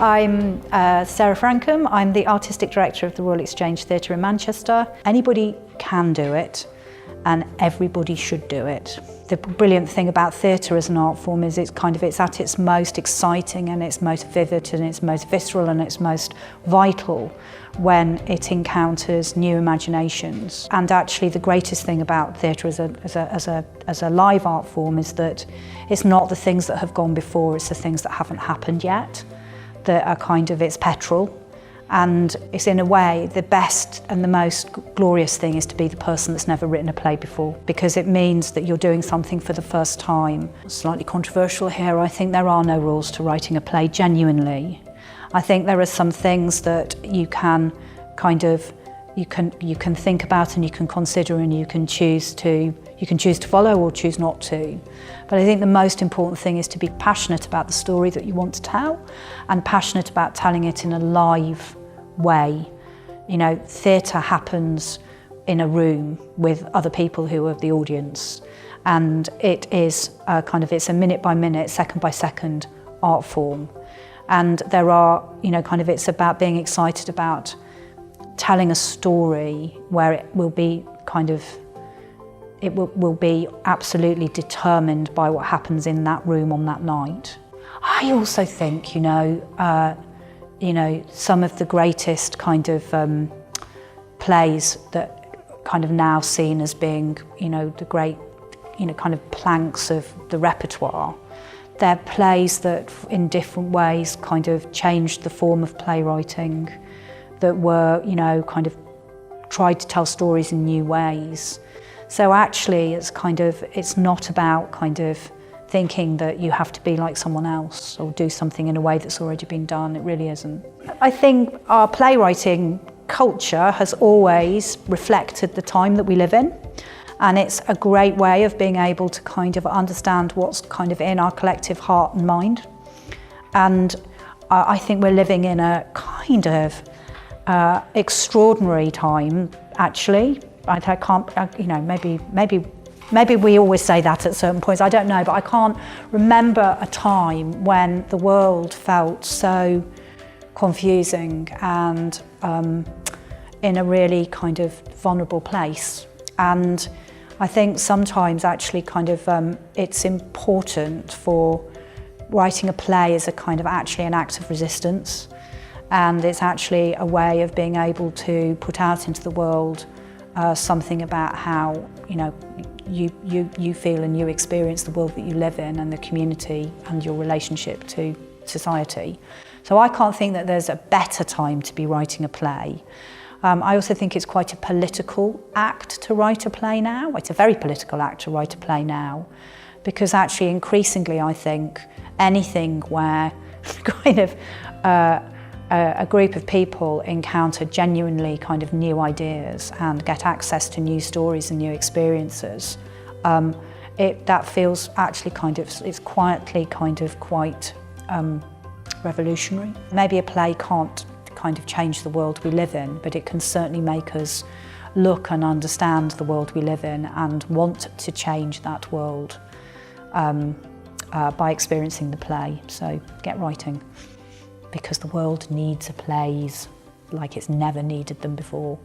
I'm Sarah Frankcom. I'm the Artistic Director of the Royal Exchange Theatre in Manchester. Anybody can do it and everybody should do it. The brilliant thing about theatre as an art form is it's at its most exciting and its most vivid and its most visceral and its most vital when it encounters new imaginations. And actually the greatest thing about theatre as a live art form is that it's not the things that have gone before, it's the things that haven't happened yet that are its petrol. And it's in a way the best and the most glorious thing is to be the person that's never written a play before, because it means that you're doing something for the first time. Slightly controversial here, I think there are no rules to writing a play, genuinely. I think there are some things that you can you can think about and you can consider and you can choose to follow or choose not to. But I think the most important thing is to be passionate about the story that you want to tell and passionate about telling it in a live way. You know, theatre happens in a room with other people who are the audience, and it is it's a minute by minute, second by second art form. And there are, it's about being excited about telling a story where it will be will be absolutely determined by what happens in that room on that night. I also think, some of the greatest plays that now seen as being, the great, planks of the repertoire. They're plays that in different ways changed the form of playwriting, that were, tried to tell stories in new ways. So actually it's not about thinking that you have to be like someone else or do something in a way that's already been done. It really isn't. I think our playwriting culture has always reflected the time that we live in, and it's a great way of being able to understand what's in our collective heart and mind. And I think we're living in a extraordinary time, actually. I can't, maybe we always say that at certain points, I don't know, but I can't remember a time when the world felt so confusing and in a really vulnerable place. And I think sometimes actually it's important for writing a play as actually an act of resistance. And it's actually a way of being able to put out into the world something about how you feel and you experience the world that you live in and the community and your relationship to society. So I can't think that there's a better time to be writing a play. I also think it's quite a political act to write a play now. It's a very political act to write a play now, because actually increasingly I think anything where a group of people encounter genuinely new ideas and get access to new stories and new experiences, that feels actually it's quietly quite revolutionary. Maybe a play can't change the world we live in, but it can certainly make us look and understand the world we live in and want to change that world by experiencing the play. So get writing, because the world needs plays like it's never needed them before.